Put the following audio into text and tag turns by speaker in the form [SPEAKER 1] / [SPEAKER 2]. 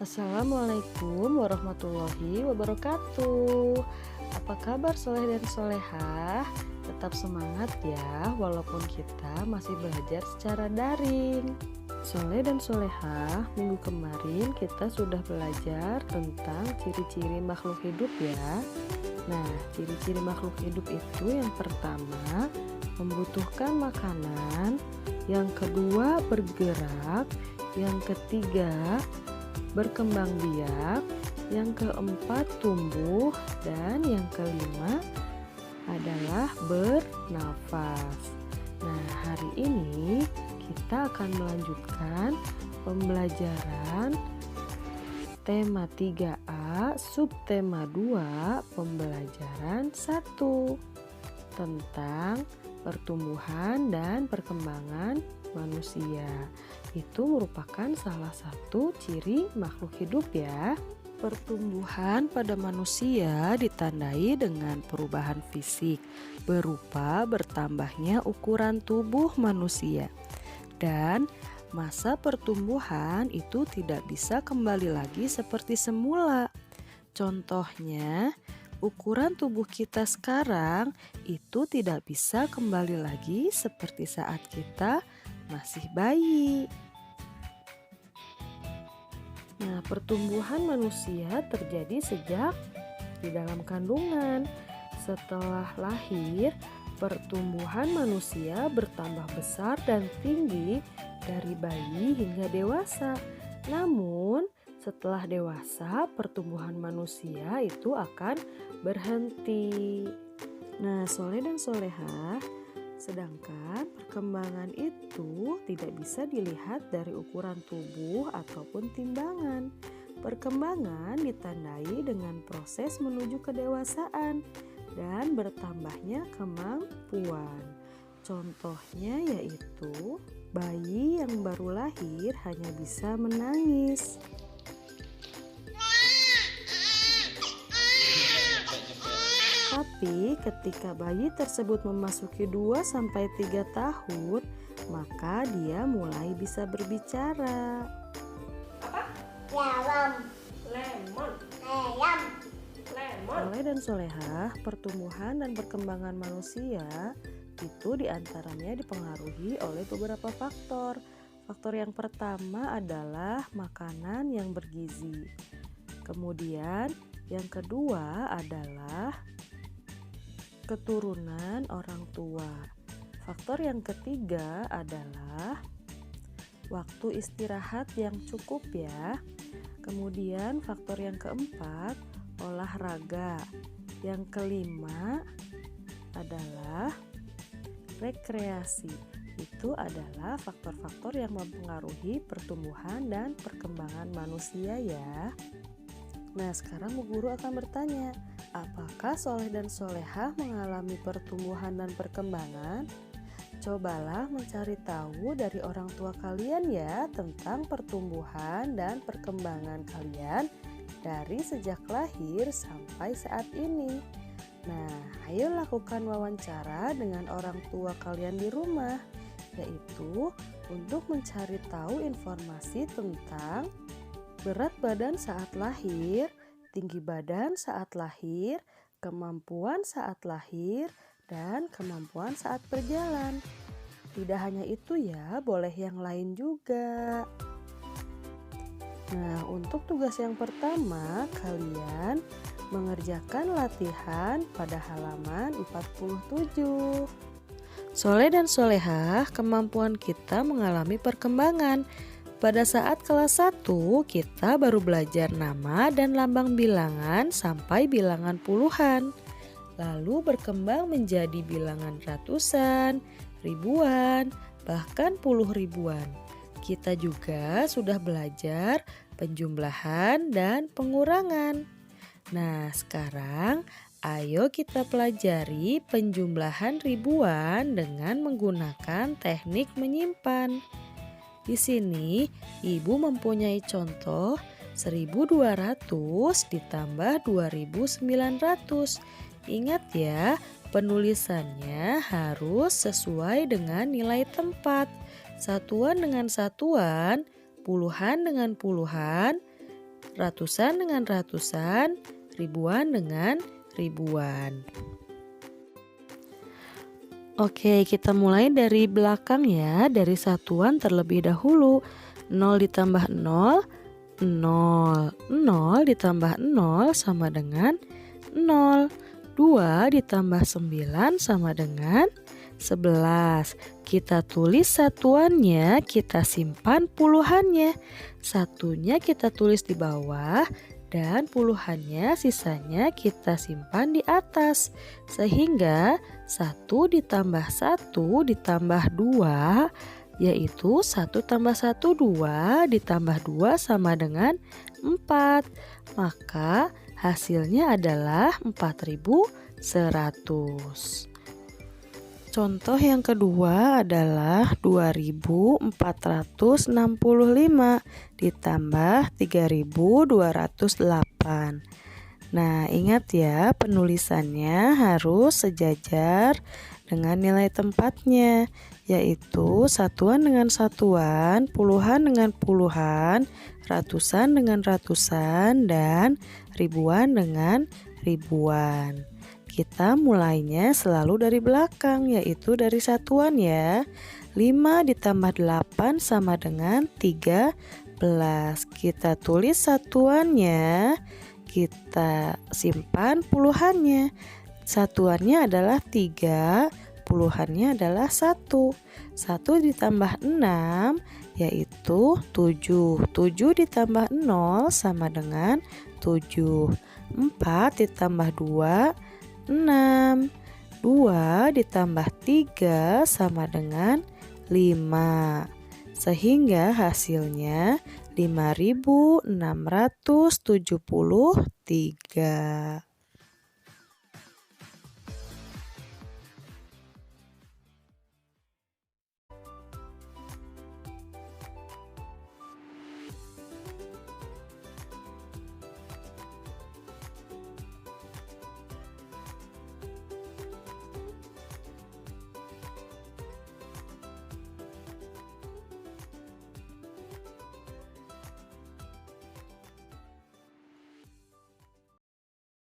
[SPEAKER 1] Assalamualaikum warahmatullahi wabarakatuh. Apa kabar soleh dan solehah? Tetap semangat ya, walaupun kita masih belajar secara daring. Soleh dan solehah, minggu kemarin kita sudah belajar tentang ciri-ciri makhluk hidup ya. Nah, ciri-ciri makhluk hidup itu yang pertama, membutuhkan makanan. Yang kedua, bergerak. Yang ketiga, berkembang biak. Yang keempat, tumbuh. Dan yang kelima adalah bernafas. Nah, hari ini kita akan melanjutkan pembelajaran tema 3A, subtema 2, pembelajaran 1 tentang pertumbuhan dan perkembangan manusia. Itu merupakan salah satu ciri makhluk hidup ya. Pertumbuhan pada manusia ditandai dengan perubahan fisik berupa bertambahnya ukuran tubuh manusia. Dan masa pertumbuhan itu tidak bisa kembali lagi seperti semula. Contohnya, ukuran tubuh kita sekarang itu tidak bisa kembali lagi seperti saat kita masih bayi. Nah, pertumbuhan manusia terjadi sejak di dalam kandungan. Setelah lahir, pertumbuhan manusia bertambah besar dan tinggi dari bayi hingga dewasa. Namun, setelah dewasa, pertumbuhan manusia itu akan berhenti. Nah, soleh dan solehah, sedangkan perkembangan itu tidak bisa dilihat dari ukuran tubuh ataupun timbangan. Perkembangan ditandai dengan proses menuju kedewasaan dan bertambahnya kemampuan. Contohnya yaitu bayi yang baru lahir hanya bisa menangis. Tapi ketika bayi tersebut memasuki 2-3 tahun, maka dia mulai bisa berbicara.
[SPEAKER 2] Lemon.
[SPEAKER 1] Soleh dan solehah, pertumbuhan dan perkembangan manusia itu diantaranya dipengaruhi oleh beberapa faktor. Faktor yang pertama adalah makanan yang bergizi. Kemudian yang kedua adalah keturunan orang tua. Faktor yang ketiga adalah waktu istirahat yang cukup ya. Kemudian faktor yang keempat, olahraga. Yang kelima adalah rekreasi. Itu adalah faktor-faktor yang mempengaruhi pertumbuhan dan perkembangan manusia ya. Nah, sekarang Bu Guru akan bertanya, apakah soleh dan solehah mengalami pertumbuhan dan perkembangan? Cobalah mencari tahu dari orang tua kalian ya tentang pertumbuhan dan perkembangan kalian dari sejak lahir sampai saat ini. Nah, ayo lakukan wawancara dengan orang tua kalian di rumah, yaitu untuk mencari tahu informasi tentang berat badan saat lahir, tinggi badan saat lahir, kemampuan saat lahir, dan kemampuan saat berjalan. Tidak hanya itu ya, boleh yang lain juga. Nah, untuk tugas yang pertama, kalian mengerjakan latihan pada halaman 47. Soleh dan solehah, kemampuan kita mengalami perkembangan. Pada saat kelas 1, kita baru belajar nama dan lambang bilangan sampai bilangan puluhan. Lalu berkembang menjadi bilangan ratusan, ribuan, bahkan puluh ribuan. Kita juga sudah belajar penjumlahan dan pengurangan. Nah, sekarang ayo kita pelajari penjumlahan ribuan dengan menggunakan teknik menyimpan. Di sini, Ibu mempunyai contoh 1200 ditambah 2900. Ingat ya, penulisannya harus sesuai dengan nilai tempat. Satuan dengan satuan, puluhan dengan puluhan, ratusan dengan ratusan, ribuan dengan ribuan. Oke, kita mulai dari belakang ya, dari satuan terlebih dahulu. 0 ditambah 0, 0. 0 ditambah 0 sama dengan 0. 2 ditambah 9 sama dengan 11. Kita tulis satuannya, kita simpan puluhannya. Satunya kita tulis di bawah dan puluhannya sisanya kita simpan di atas. Sehingga 1 ditambah 1 ditambah 2 yaitu 1 tambah 1 2 ditambah 2 sama dengan 4. Maka hasilnya adalah 4100. Contoh yang kedua adalah 2465 ditambah 3208. Nah, ingat ya, penulisannya harus sejajar dengan nilai tempatnya, yaitu satuan dengan satuan, puluhan dengan puluhan, ratusan dengan ratusan, dan ribuan dengan ribuan. Kita mulainya selalu dari belakang, yaitu dari satuan ya. 5 ditambah 8 sama dengan 13. Kita tulis satuannya, kita simpan puluhannya. Satuannya adalah 3, puluhannya adalah 1. 1 ditambah 6 yaitu 7. 7 ditambah 0 sama dengan 7. 4 ditambah 2, 6. 2 ditambah 3 sama dengan 5. Sehingga hasilnya 5673.